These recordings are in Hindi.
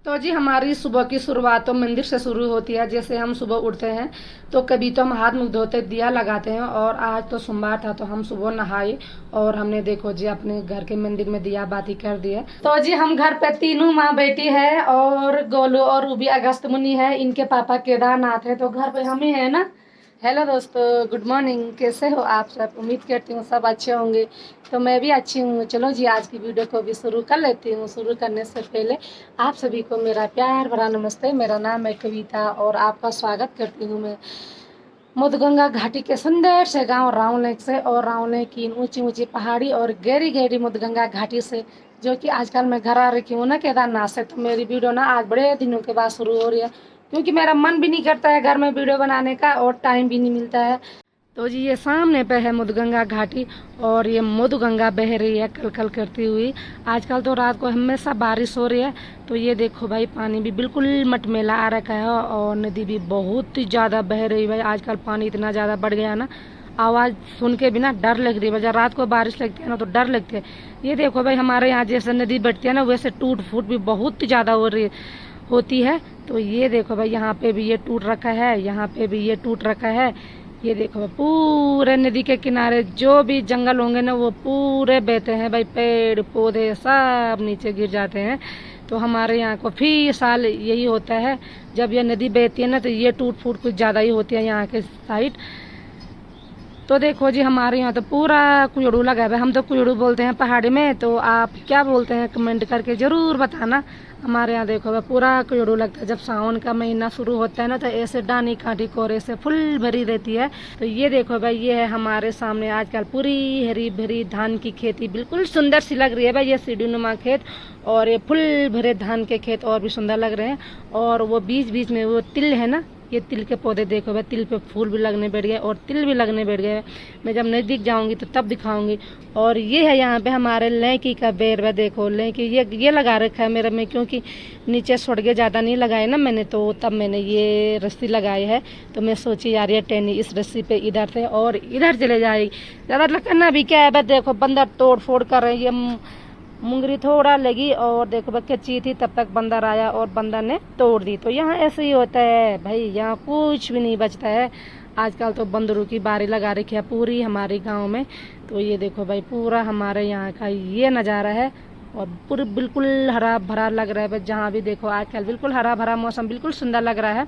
तो जी हमारी सुबह की शुरुआत तो मंदिर से शुरू होती है। जैसे हम सुबह उठते हैं तो कभी तो हम हाथ मुंह धोते दिया लगाते हैं, और आज तो सोमवार था तो हम सुबह नहाए और हमने देखो जी अपने घर के मंदिर में दिया बाती कर दी है। तो जी हम घर पे तीनों माँ बेटी है, और गोलू और रूबी अगस्त मुनि है, इनके पापा केदारनाथ है, तो घर पे हम ही है ना। हेलो दोस्तों, गुड मॉर्निंग, कैसे हो आप सब? उम्मीद करती हूँ सब अच्छे होंगे। तो मैं भी अच्छी हूँ। चलो जी आज की वीडियो को भी शुरू कर लेती हूँ। शुरू करने से पहले आप सभी को मेरा प्यार भरा नमस्ते। मेरा नाम है कविता और आपका स्वागत करती हूँ मैं मुदगंगा घाटी के सुंदर से गांव राव लेक से, और राव लेक की ऊंची ऊंची पहाड़ी और गहरी गहरी मुदगंगा घाटी से, जो कि आजकल मैं घर आ रखी हूँ ना केदारनाथ से। तो मेरी वीडियो ना आज बड़े दिनों के बाद शुरू हो रही है, क्योंकि मेरा मन भी नहीं करता है घर में वीडियो बनाने का, और टाइम भी नहीं मिलता है। तो जी ये सामने पे है मुदगंगा घाटी, और ये मुदगंगा बह रही है कल कल करती हुई। आजकल तो रात को हमेशा बारिश हो रही है। तो ये देखो भाई पानी भी बिल्कुल मटमेला आ रखा है, और नदी भी बहुत ही ज़्यादा बह रही है भाई। आजकल पानी इतना ज़्यादा बढ़ गया है ना, आवाज़ सुन के भी ना डर लग रही है। जब रात को बारिश लगती है ना तो डर लगती है। ये देखो भाई हमारे यहाँ जैसे नदी बढ़ती है ना, वैसे टूट फूट भी बहुत ही ज़्यादा होती है। तो ये देखो भाई यहाँ पे भी ये टूट रखा है, यहाँ पे भी ये टूट रखा है। ये देखो पूरे नदी के किनारे जो भी जंगल होंगे ना वो पूरे बहते हैं भाई, पेड़ पौधे सब नीचे गिर जाते हैं। तो हमारे यहाँ को फी साल यही होता है, जब ये नदी बहती है ना तो ये टूट फूट कुछ ज़्यादा ही होती है यहाँ के साइड। तो देखो जी हमारे यहाँ तो पूरा कुजड़ू लगा है। हम तो कुजड़ू बोलते हैं पहाड़ी में, तो आप क्या बोलते हैं कमेंट करके ज़रूर बताना। हमारे यहाँ देखो पूरा कुजड़ू लगता है। जब सावन का महीना शुरू होता है ना तो ऐसे डानी कांटी कोरे से फुल भरी रहती है। तो ये देखो भाई ये है हमारे सामने आजकल पूरी हरी भरी धान की खेती, बिल्कुल सुंदर सी लग रही है भाई ये सीढ़ी नुमा खेत, और ये फुल भरे धान के खेत और भी सुंदर लग रहे हैं। और वो बीच बीच में वो तिल है ना, ये तिल के पौधे देखो भाई, तिल पे फूल भी लगने बैठ गए और तिल भी लगने बैठ गए। मैं जब नज़दीक जाऊंगी तो तब दिखाऊंगी। और ये है यहाँ पे हमारे लैकी का बेर है। देखो लैकी ये लगा रखा है मेरे में, क्योंकि नीचे सड़गे ज़्यादा नहीं लगाए ना मैंने, तो तब मैंने ये रस्सी लगाई है। तो मैं सोची यार ये टहनी इस रस्सी पे इधर से और इधर चले जाएगी, ज़्यादा करना भी क्या है भाई। देखो बंदर तोड़ फोड़ कर रहे हैं। ये मुंगरी थोड़ा लगी और देखो भाई कच्ची थी, तब तक बंदर आया और बंदर ने तोड़ दी। तो यहाँ ऐसे ही होता है भाई, यहाँ कुछ भी नहीं बचता है। आजकल तो बंदरों की बारी लगा रखी है पूरी हमारे गांव में। तो ये देखो भाई पूरा हमारे यहाँ का ये नज़ारा है, और पूरी बिल्कुल हरा भरा लग रहा है भाई। जहाँ भी देखो आजकल बिल्कुल हरा भरा मौसम, बिल्कुल सुंदर लग रहा है।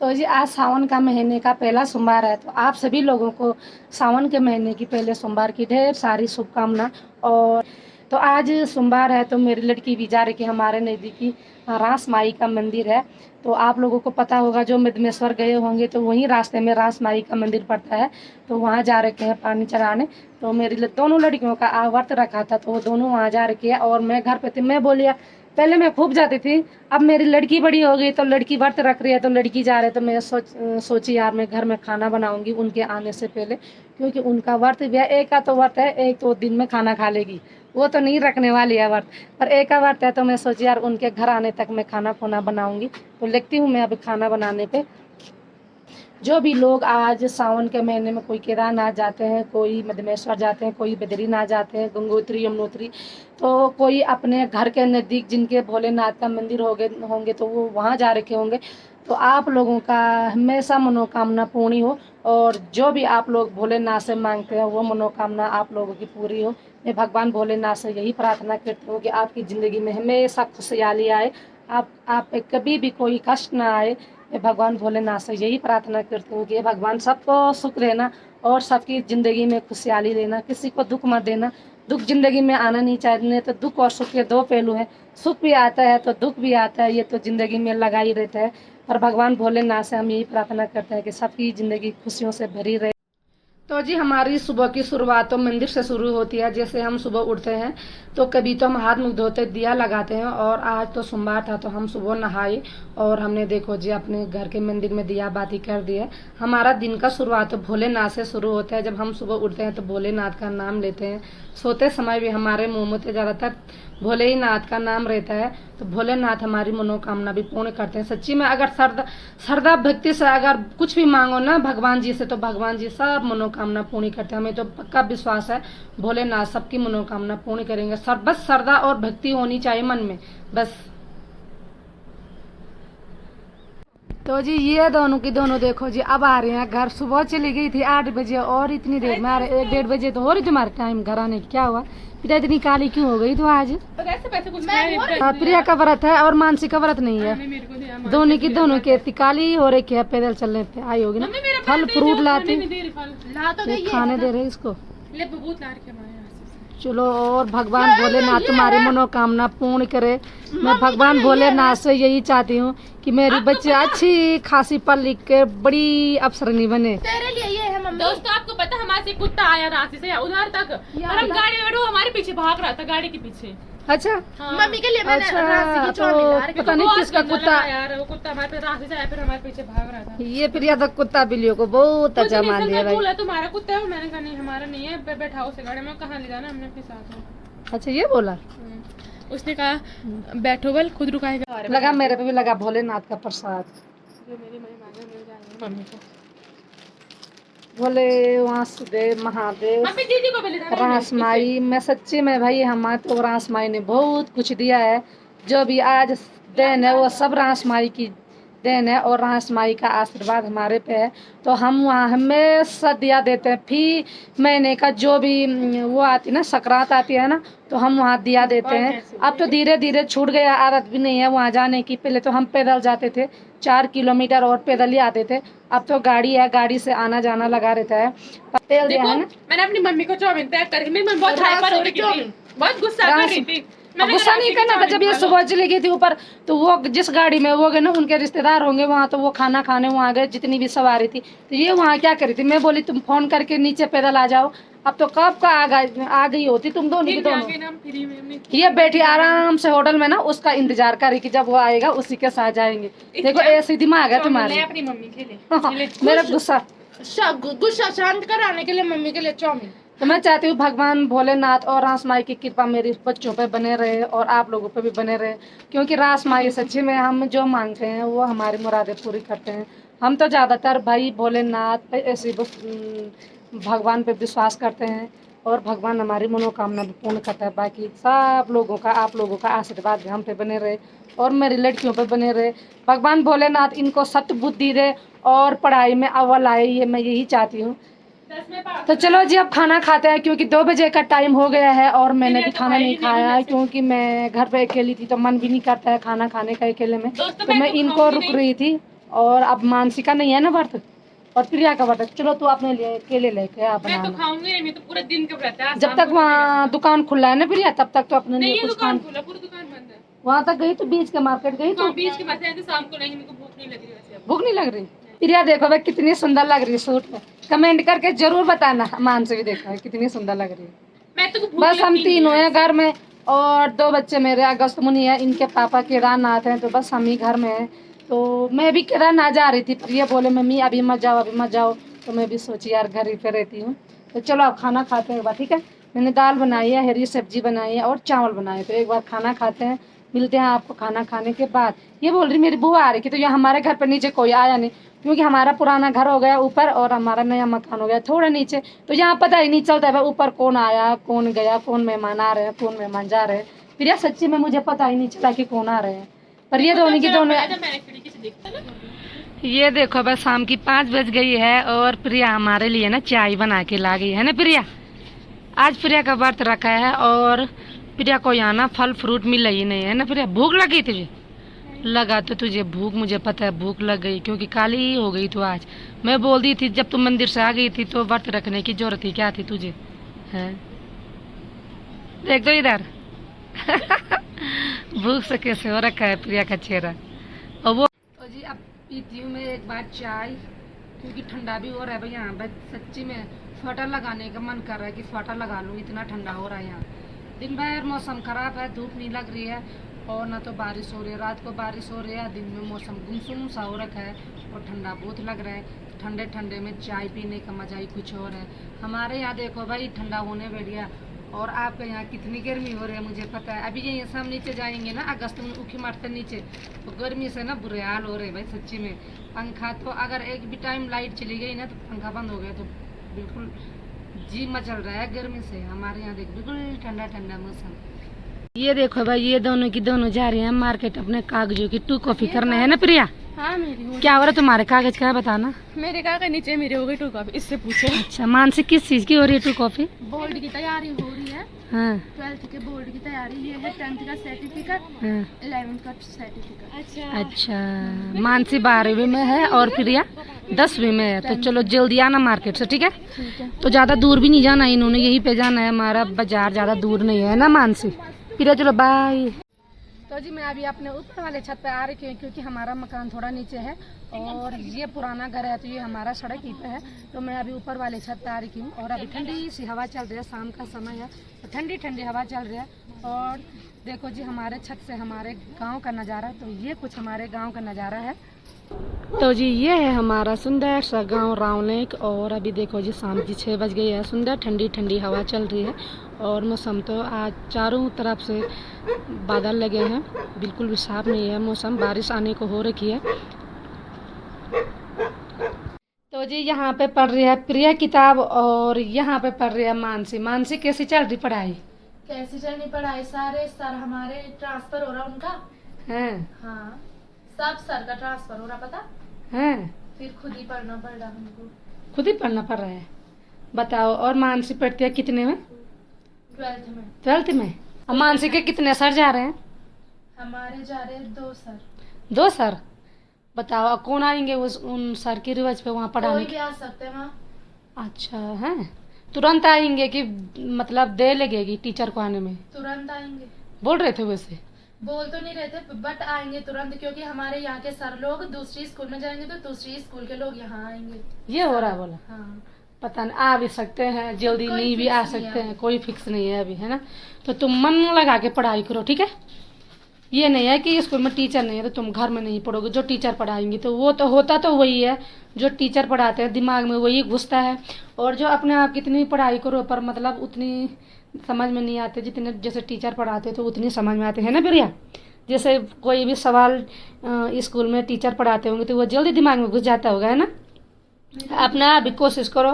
तो जी आज सावन का महीने का पहला सोमवार है, तो आप सभी लोगों को सावन के महीने की पहले सोमवार की ढेर सारी शुभकामना। और तो आज सोमवार है तो मेरी लड़की भी जा रही कि हमारे नज़दीकी रास माई का मंदिर है। तो आप लोगों को पता होगा जो मिदमेश्वर गए होंगे तो वहीं रास्ते में रास माई का मंदिर पड़ता है, तो वहाँ जा रखे हैं पानी चढ़ाने। तो मेरी दोनों लड़कियों का व्रत रखा था, तो वो दोनों वहाँ जा रखी है और मैं घर पे थी। मैं बोलिया पहले मैं खूब जाती थी, अब मेरी लड़की बड़ी हो गई तो लड़की व्रत रख रही है तो लड़की जा रही है। तो मैं सोची यार मैं घर में खाना बनाऊंगी उनके आने से पहले, क्योंकि उनका व्रत भी है। एक का तो व्रत है, एक तो दिन में खाना खा लेगी, वो तो नहीं रखने वाली है व्रत, पर एक का व्रत है। तो मैं सोची यार उनके घर आने तक मैं खाना खोना बनाऊंगी। तो लिखती हूँ मैं अभी खाना बनाने पे। जो भी लोग आज सावन के महीने में कोई केदारनाथ जाते हैं, कोई मदमेश्वर जाते हैं, कोई बद्रीनाथ जाते हैं, गंगोत्री यमुनोत्री, तो कोई अपने घर के नज़दीक जिनके भोलेनाथ का मंदिर होंगे तो वो वहाँ जा रखे होंगे। तो आप लोगों का हमेशा मनोकामना पूरी हो, और जो भी आप लोग भोलेनाथ से मांगते हैं वो मनोकामना आप लोगों की पूरी हो। मैं भगवान भोलेनाथ से यही प्रार्थना करती हूँ कि आपकी ज़िंदगी में हमेशा खुशहाली आए, आप पे कभी भी कोई कष्ट ना आए। मैं भगवान भोलेनाथ से यही प्रार्थना करती हूँ कि भगवान सबको सुख देना और सबकी ज़िंदगी में खुशहाली देना, किसी को दुख मत देना। दुख ज़िंदगी में आना नहीं चाहिए। तो दुख और सुख के दो पहलू हैं, सुख भी आता है तो दुख भी आता है, ये तो ज़िंदगी में लगा ही रहता है। और भगवान भोलेनाथ से हम यही प्रार्थना करते हैं कि सबकी ज़िंदगी खुशियों से भरी रहे। तो जी हमारी सुबह की शुरुआत तो मंदिर से शुरू होती है। जैसे हम सुबह उठते हैं तो कभी तो हम हाथ मुंह धोते दिया लगाते हैं, और आज तो सोमवार था तो हम सुबह नहाए और हमने देखो जी अपने घर के मंदिर में दिया बाती कर दी है। हमारा दिन का शुरुआत तो भोलेनाथ से शुरू होता है। जब हम सुबह उठते हैं तो भोलेनाथ का नाम लेते हैं। सोते समय भी हमारे मुँह में ज़्यादातर भोले ही नाथ का नाम रहता है। तो भोलेनाथ हमारी मनोकामना भी पूर्ण करते हैं। सच्ची में अगर श्रद्धा भक्ति से अगर कुछ भी मांगो ना भगवान जी से, तो भगवान जी सब मनोकामना पूर्ण करते हैं। हमें तो पक्का विश्वास है भोलेनाथ सबकी मनोकामना पूर्ण करेंगे। बस श्रद्धा और भक्ति होनी चाहिए मन में, बस। तो जी ये दोनों की दोनों देखो जी अब आ रहे हैं घर। सुबह चली गई थी 8 बजे और इतनी देर में आ रहे, 1-1:30 बजे तो हो रही तुम्हारे टाइम घर आने की। क्या हुआ पिता इतनी काली क्यों हो गई तो आज? प्रिया का व्रत है और मानसी का व्रत नहीं है। दोनों की दोनों की इतनी काली हो रही है। पैदल चलने पे आई होगी ना। फल फ्रूट लाती खाने दे रहे इसको। चलो और भगवान भोलेनाथ तुम्हारी मनोकामना पूर्ण करे। मैं भगवान भोलेनाथ से यही चाहती हूँ कि मेरी बच्ची अच्छी खासी पढ़ लिख के बड़ी अफसरनी बने। तेरे लिए ये है मम्मी। दोस्तों आपको पता हमारे से कुत्ता आया रास्ते से उधर तक और हम गाड़ी में बैठे, वो हमारे पीछे भाग रहा था गाड़ी के पीछे। अच्छा हाँ। मम्मी के लिए मैंने अच्छा तो पता नहीं किसका कुत्ता यार, वो कुत्ता हमारे पे रास्ते से आया फिर हमारे पीछे भाग रहा था। ये प्रिया तो कुत्ता बिल्लियों को बहुत अच्छा मान दिया भाई। तुम्हारा कुत्ता है? मैंने कहा नहीं हमारा नहीं है, बैठाओ उसे गाड़ी में। कहाँ ले जाना हमने अपने साथ। अच्छा ये बोला। उसने कहा बैठो बल खुद रुकाएगा। लगा मेरे पे भी लगा भोलेनाथ का प्रसाद। जो मेरी मम्मी को भोले वासुदेव महादेव दीदी को रासमाई। मैं सच्ची में भाई हमारे तो रासमाई ने बहुत कुछ दिया है। जो भी आज देन है वो सब रासमाई की देन है और रासमाई का आशीर्वाद हमारे पे है। तो हम वहाँ हमेशा दिया देते हैं। फिर महीने का जो भी वो आती ना संक्रांत आती है ना तो हम वहाँ दिया देते हैं। अब तो धीरे धीरे छूट गया, आदत भी नहीं है वहाँ जाने की। पहले तो हम पैदल जाते थे 4 किलोमीटर और पैदल ही आते थे। अब तो गाड़ी है, गाड़ी से आना जाना लगा रहता है। तेल दिया है ना। मैंने अपनी मम्मी को चाउमीन पैक करके, मेरी मम्मी बहुत हाइपर हो रही थी, बहुत गुस्सा कर रही थी। गुस्सा नहीं करना था। जब ये सुबह चली गई थी ऊपर तो वो जिस गाड़ी में वो गए ना उनके रिश्तेदार होंगे वहाँ, तो वो खाना खाने वहाँ गए जितनी भी सवारी थी। तो ये वहाँ क्या करी थी? मैं बोली तुम फोन करके नीचे पैदल आ जाओ। अब तो कब का आ गई होती तुम दोनों की दोनों। ये बैठी आराम से होटल में ना उसका इंतजार करी कि जब वो आएगा उसी के साथ जाएंगे। देखो ऐसी दिमाग है तुम्हारे। अपनी मम्मी के लिए मेरा गुस्सा शांत कराने के लिए मम्मी के लिए चाउमीन। तो मैं चाहती हूँ भगवान भोलेनाथ और रासमाई की कृपा मेरी बच्चों पे बने रहे और आप लोगों पे भी बने रहे। क्योंकि रासमाई सच्ची में हम जो मांगते हैं वो हमारी मुरादें पूरी करते हैं। हम तो ज़्यादातर भाई भोलेनाथ ऐसे भगवान पे विश्वास करते हैं और भगवान हमारी मनोकामना भी पूर्ण करता है। बाकी सब लोगों का आप लोगों का आशीर्वाद भी हम पे बने रहे और मेरी लड़कियों पे बने रहे। भगवान भोलेनाथ इनको सत बुद्धि दे और पढ़ाई में अव्वल आए, ये मैं यही चाहती हूँ। तो चलो जी अब खाना खाते हैं क्योंकि 2 बजे का टाइम हो गया है और मैंने भी खाना नहीं खाया है क्योंकि मैं घर पे अकेली थी तो मन भी नहीं करता है खाना खाने का अकेले में। तो मैं इनको रुक रही थी और अब मानसिका नहीं है ना व्रत और प्रिया का व्रत। चलो तू अपने लिए केले लेके आप बना। मैं तो खाऊंगी नहीं, मैं तो पूरा दिन का व्रत है। जब तक वहाँ दुकान खुला है ना प्रिया तब तक तो अपने लिए कुछ खान। पूरी दुकान बंद है। वहाँ तक गई तो बीच के मार्केट गई तो बीच के मार्केट शाम को नहीं, मेरे को भूख नहीं लग रही वैसे। भूख नहीं लग रही? प्रिया देखो भाई कितनी सुंदर लग रही है सूट में। कमेंट करके जरूर बताना। मान से भी देखा है कितनी सुंदर लग रही है। मैं तो बस हम तीनों हैं घर में और 2 बच्चे मेरे अगस्त मुनि है, इनके पापा केदारनाथ हैं तो बस हम ही घर में हैं। तो मैं भी केदारनाथ जा रही थी। प्रिया बोले मम्मी अभी मत जाओ अभी मत जाओ। तो मैं भी सोची यार घर ही पे रहती हूँ। तो चलो अब खाना खाते हैं एक बार, ठीक है। मैंने दाल बनाई है, हरी सब्जी बनाई है और चावल बनाए। तो एक बार खाना खाते हैं, मिलते हैं आपको खाना खाने के बाद। ये बोल रही मेरी बुआ आ रही थी तो यहाँ हमारे घर पर नीचे कोई आया नहीं क्योंकि हमारा पुराना घर हो गया ऊपर और हमारा नया मकान हो गया थोड़ा नीचे। तो यहाँ पता ही नहीं चलता है ऊपर कौन आया कौन गया, कौन मेहमान आ रहे हैं कौन मेहमान जा रहे हैं। फिर यार सच्ची में मुझे पता ही नहीं चला कि कौन आ रहे हैं। पर ये दोनों की दोनों ये देखो बस शाम की 5 बज गई है और प्रिया हमारे लिए ना चाय बना के ला गई है ना प्रिया। आज प्रिया का व्रत रखा है और प्रिया को यहाँ ना फल फ्रूट मिला ही नहीं है ना प्रिया। भूख लगी तुझे? लगा तो तुझे भूख, मुझे पता है भूख लग गई क्योंकि काली ही हो गई। तो आज मैं बोल दी थी जब तुम मंदिर से आ गई थी तो व्रत रखने की जरूरत ही क्या थी तुझे है? देख दो इधर भूख से कैसे हो रखा है प्रिया का चेहरा। और वो तो जी अब पीती हूँ मैं एक बार चाय क्योंकि ठंडा भी हो रहा है भाई। यहाँ पर सच्ची में स्वेटर लगाने का मन कर रहा है कि स्वेटर लगा लूँ, इतना ठंडा हो रहा है यहाँ। दिन भर मौसम खराब है, धूप नहीं लग रही है और ना तो बारिश हो रही है। रात को बारिश हो रही है, दिन में मौसम गुमसुम सा हो रखा है और ठंडा बहुत लग रहा है। ठंडे ठंडे में चाय पीने का मजा ही कुछ और है। हमारे यहाँ देखो भाई ठंडा होने बैठिया और आपके यहाँ कितनी गर्मी हो रही है मुझे पता है। अभी ये सब नीचे जाएंगे ना अगस्त में उखी मारते नीचे तो गर्मी से ना बुरे हाल हो रहे भाई सच्ची में। पंखा तो अगर एक भी टाइम लाइट चली गई ना तो पंखा बंद हो गया तो बिल्कुल जी मचल रहा है गर्मी से। हमारे यहाँ देख बिल्कुल ठंडा ठंडा मौसम। ये देखो भाई, ये दोनों की दोनों जा रहे हैं मार्केट अपने कागजों की 2 कॉपी करने है ना प्रिया? हाँ मेरी क्या हो रहा है तुम्हारे कागज का है बताना। मेरे कागज नीचे मेरे हो गई 2 कॉपी, इससे पूछो। अच्छा, मानसिक किस चीज की हो रही है 2 कॉपी? बोर्ड की तैयारी हो रही है। हाँ 12th के बोर्ड की तैयारी, ये है 10th का सर्टिफिकेट, हाँ 11th का सर्टिफिकेट। अच्छा, मानसी 12वीं में है और प्रिया 10वीं में है। तो चलो जल्दी आना मार्केट से, ठीक है? तो ज्यादा दूर भी नहीं जाना, इन्होंने यहीं पे जाना है, हमारा बाजार ज्यादा दूर नहीं है ना मानसी। प्रिया चलो बाय। तो जी मैं अभी अपने ऊपर वाले छत पे आ रही हूँ क्योंकि हमारा मकान थोड़ा नीचे है और ये पुराना घर है, तो ये हमारा सड़क ही पे है। तो मैं अभी ऊपर वाले छत पे आ रही हूँ और अभी ठंडी सी हवा चल रही है, शाम का समय है तो ठंडी ठंडी हवा चल रही है। और देखो जी हमारे छत से हमारे गांव का नज़ारा, तो ये कुछ हमारे गांव का नज़ारा है। तो जी ये है हमारा सुंदर सा गांव रावलेक। और अभी देखो जी शाम की 6 बज गई है, सुंदर ठंडी ठंडी हवा चल रही है और मौसम तो आज चारों तरफ से बादल लगे हैं, बिल्कुल भी साफ नहीं है मौसम, बारिश आने को हो रखी है। तो जी यहाँ पे पढ़ रही है प्रिया किताब और यहाँ पे पढ़ रही है मानसी। मानसी कैसी चल रही पढ़ाई? कैसी चलनी पढ़ाई, सारे सर हमारे ट्रांसफर हो रहा उनका। हैं? हाँ सब सर का ट्रांसफर हो रहा, पता हैं? फिर खुद ही पढ़ना पड़ रहा हमको। खुद ही पढ़ना पड़ रहा है, बताओ। और मानसी पढ़ती है कितने में? 12th में। 12th में। और मानसी के कितने सर जा रहे हैं? हमारे जा रहे हैं 2 सर। 2 सर? बताओ अब कौन आएंगे उस उन सर की रिवाज पे वहाँ पढ़ाने कोई के? भी आ सकते हैं वहाँ। अच्छा है, तुरंत आएंगे कि मतलब देर लगेगी टीचर को आने में? तुरंत आएंगे। बोल रहे थे वैसे? बोल तो नहीं रहे थे बट आएंगे तुरंत, क्योंकि हमारे यहाँ के सर लोग दूसरी स्कूल में जाएंगे तो दूसरी स्कूल के लोग यहाँ आएंगे। ये हो रहा है बोला? हाँ पता नहीं, आ भी सकते हैं जल्दी, कोई नहीं भी आ फिक्स नहीं सकते है। हैं, कोई फिक्स नहीं है अभी, है ना? तो तुम मन लगा के पढ़ाई करो, ठीक है? ये नहीं है कि स्कूल में टीचर नहीं है तो तुम घर में नहीं पढ़ोगे, जो टीचर पढ़ाएंगी तो वो तो होता तो वही है, जो टीचर पढ़ाते हैं दिमाग में वही घुसता है। और जो अपने आप कितनी पढ़ाई करो पर मतलब उतनी समझ में नहीं आते जितने जैसे टीचर पढ़ाते तो उतनी समझ में आते हैं ना प्रिया? जैसे कोई भी सवाल स्कूल में टीचर पढ़ाते होंगे तो वो जल्दी दिमाग में घुस जाता होगा, है ना? अपना आप भी कोशिश करो,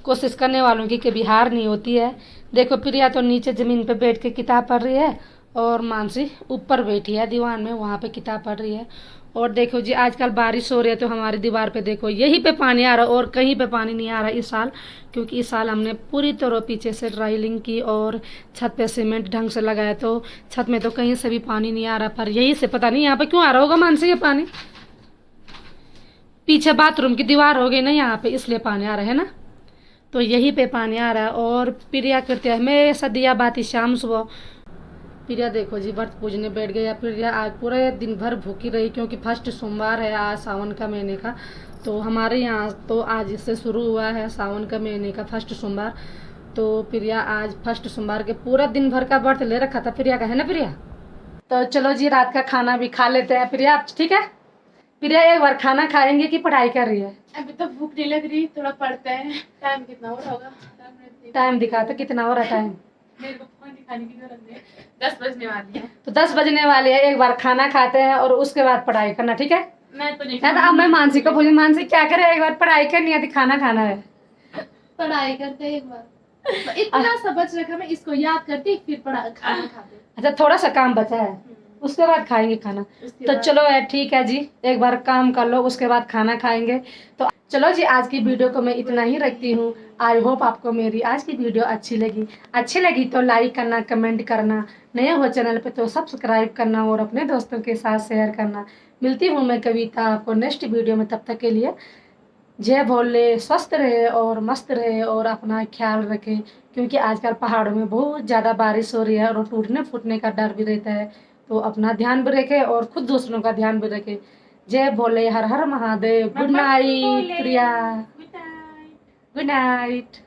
कोशिश करने वालों की कभी हार नहीं होती है। देखो प्रिया तो नीचे ज़मीन पे बैठ के किताब पढ़ रही है और मानसी ऊपर बैठी है दीवार में, वहाँ पे किताब पढ़ रही है। और देखो जी आजकल बारिश हो रही है तो हमारी दीवार पे देखो यहीं पे पानी आ रहा है और कहीं पे पानी नहीं आ रहा इस साल, क्योंकि इस साल हमने पूरी तरह पीछे से ड्राइलिंग की और छत पे सीमेंट ढंग से लगाया, तो छत में तो कहीं से भी पानी नहीं आ रहा। पर यही से पता नहीं यहाँ पे क्यों आ रहा होगा मानसी ये पानी, पीछे बाथरूम की दीवार हो गई ना यहाँ पे, इसलिए पानी आ रहा है ना, तो यहीं पे पानी आ रहा है। और प्रिया करते हैं हमेशा दिया बाती शाम सुबह। प्रिया देखो जी व्रत पूजने बैठ गई। प्रिया आज पूरे दिन भर भूखी रही क्योंकि फर्स्ट सोमवार है आज सावन का महीने का, तो हमारे यहाँ तो आज इससे शुरू हुआ है सावन का महीने का फर्स्ट सोमवार। तो प्रिया आज फर्स्ट सोमवार के पूरा दिन भर का व्रत ले रखा था प्रिया का, है ना प्रिया? तो चलो जी रात का खाना भी खा लेते हैं प्रिया, ठीक है? प्रिया एक बार खाना खाएंगे कि पढ़ाई कर रही है? अभी तो भूख नहीं लग रही, थोड़ा पढ़ते हैं। टाइम कितना हो रहा होगा? टाइम दिखा तो कितना हो रहा टाइम? मेरे को फोन दिखाने की जरूरत नहीं, 10 बजने वाली है। तो 10 बजने वाली है, एक बार खाना खाते हैं और उसके बाद पढ़ाई करना, ठीक है? मैं तो नहीं अब मैं मानसी को बोली मानसी क्या करे, एक बार पढ़ाई करनी है तो खाना खाना है। पढ़ाई करते एक बार, इतना सा बच रखा, मैं इसको याद करती फिर खाना खाते। अच्छा थोड़ा सा काम बचा है, उसके बाद खाएंगे खाना। तो चलो ठीक है जी, एक बार काम कर लो उसके बाद खाना खाएंगे। तो चलो जी आज की वीडियो को मैं इतना ही रखती हूँ। आई होप आपको मेरी आज की वीडियो अच्छी लगी तो लाइक करना, कमेंट करना, नए हो चैनल पे तो सब्सक्राइब करना और अपने दोस्तों के साथ शेयर करना। मिलती हूँ मैं कविता आपको नेक्स्ट वीडियो में, तब तक के लिए जय भोले, स्वस्थ रहे और मस्त रहे और अपना ख्याल रखें, क्योंकि आजकल पहाड़ों में बहुत ज़्यादा बारिश हो रही है और टूटने फूटने का डर भी रहता है। तो अपना ध्यान भी रखें और खुद दूसरों का ध्यान भी रखें। जय भोले, हर हर महादेव। गुड नाइट प्रिया, गुड नाइट।